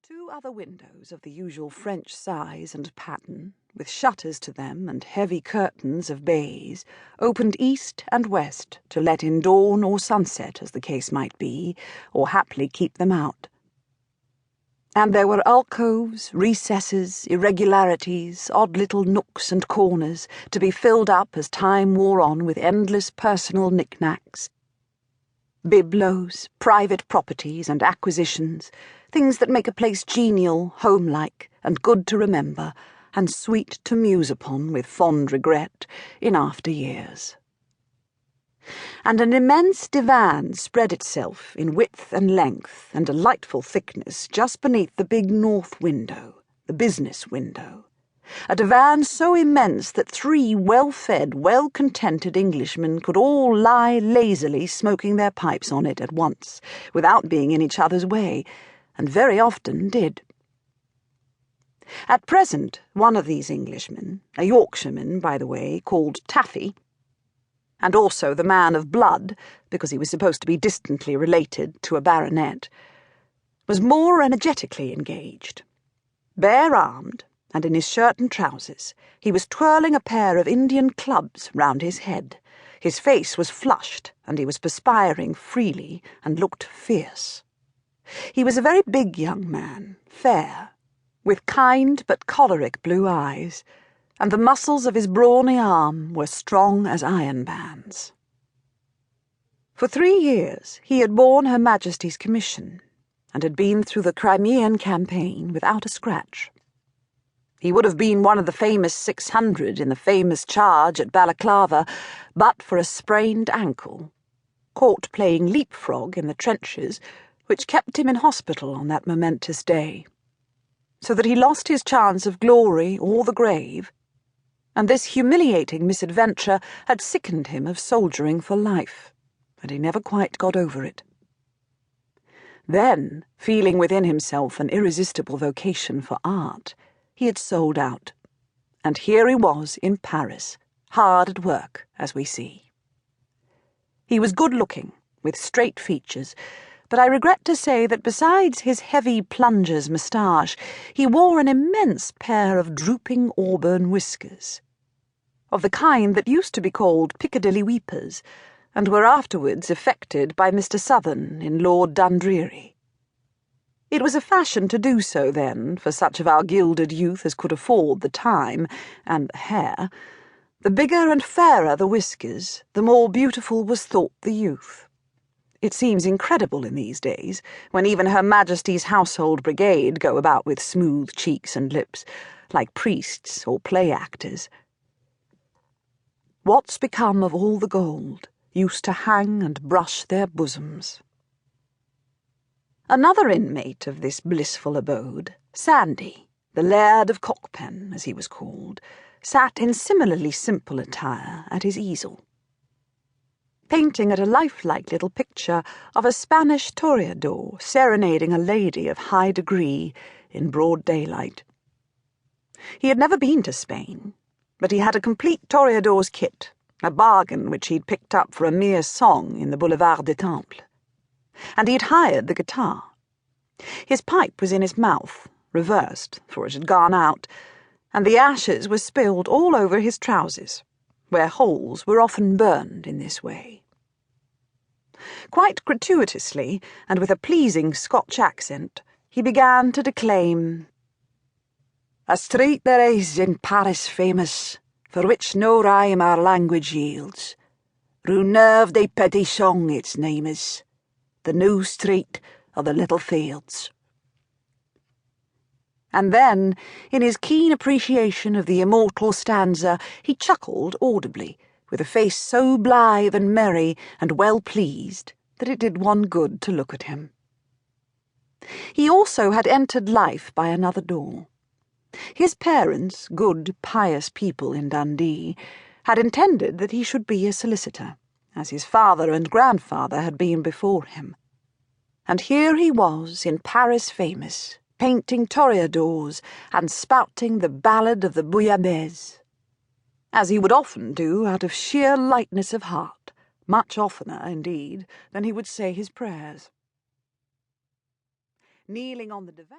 Two other windows of the usual French size and pattern, with shutters to them and heavy curtains of baize, opened east and west to let in dawn or sunset, as the case might be, or haply keep them out. And there were alcoves, recesses, irregularities, odd little nooks and corners, to be filled up as time wore on with endless personal knick-knacks. Bibelots, private properties and acquisitions, things that make a place genial, home-like, and good to remember, and sweet to muse upon with fond regret in after years. And an immense divan spread itself in width and length and delightful thickness just beneath the big north window, the business window. A divan so immense that three well-fed, well-contented Englishmen could all lie lazily smoking their pipes on it at once, without being in each other's way, and very often did. At present, one of these Englishmen, a Yorkshireman, by the way, called Taffy, and also the man of blood, because he was supposed to be distantly related to a baronet, was more energetically engaged. Bare-armed, and in his shirt and trousers, he was twirling a pair of Indian clubs round his head. His face was flushed, and he was perspiring freely, and looked fierce. He was a very big young man, fair, with kind but choleric blue eyes, and the muscles of his brawny arm were strong as iron bands. For 3 years he had borne Her Majesty's commission, and had been through the Crimean campaign without a scratch. He would have been one of the famous 600 in the famous charge at Balaclava, but for a sprained ankle, caught playing leapfrog in the trenches, which kept him in hospital on that momentous day, so that he lost his chance of glory or the grave, and this humiliating misadventure had sickened him of soldiering for life, and he never quite got over it. Then, feeling within himself an irresistible vocation for art, he had sold out, and here he was in Paris, hard at work, as we see. He was good-looking, with straight features, but I regret to say that besides his heavy plunger's moustache, he wore an immense pair of drooping auburn whiskers, of the kind that used to be called Piccadilly weepers, and were afterwards effected by Mr. Southern in Lord Dundreary. It was a fashion to do so then, for such of our gilded youth as could afford the time and the hair. The bigger and fairer the whiskers, the more beautiful was thought the youth. It seems incredible in these days, when even Her Majesty's household brigade go about with smooth cheeks and lips, like priests or play-actors. What's become of all the gold used to hang and brush their bosoms? Another inmate of this blissful abode, Sandy, the Laird of Cockpen, as he was called, sat in similarly simple attire at his easel, painting at a lifelike little picture of a Spanish toreador serenading a lady of high degree in broad daylight. He had never been to Spain, but he had a complete toreador's kit, a bargain which he'd picked up for a mere song in the Boulevard des Temples. And he'd hired the guitar. His pipe was in his mouth, reversed, for it had gone out, and the ashes were spilled all over his trousers, where holes were often burned in this way. Quite gratuitously, and with a pleasing Scotch accent, he began to declaim, "A street there is in Paris famous, for which no rhyme our language yields. Rue Neuve des Petits Champs its name is, the New Street of the Little Fields." And then, in his keen appreciation of the immortal stanza, he chuckled audibly, with a face so blithe and merry and well-pleased that it did one good to look at him. He also had entered life by another door. His parents, good, pious people in Dundee, had intended that he should be a solicitor, as his father and grandfather had been before him. And here he was, in Paris famous, painting toreadors and spouting the ballad of the Bouillabaisse, as he would often do out of sheer lightness of heart, much oftener, indeed, than he would say his prayers. Kneeling on the divan,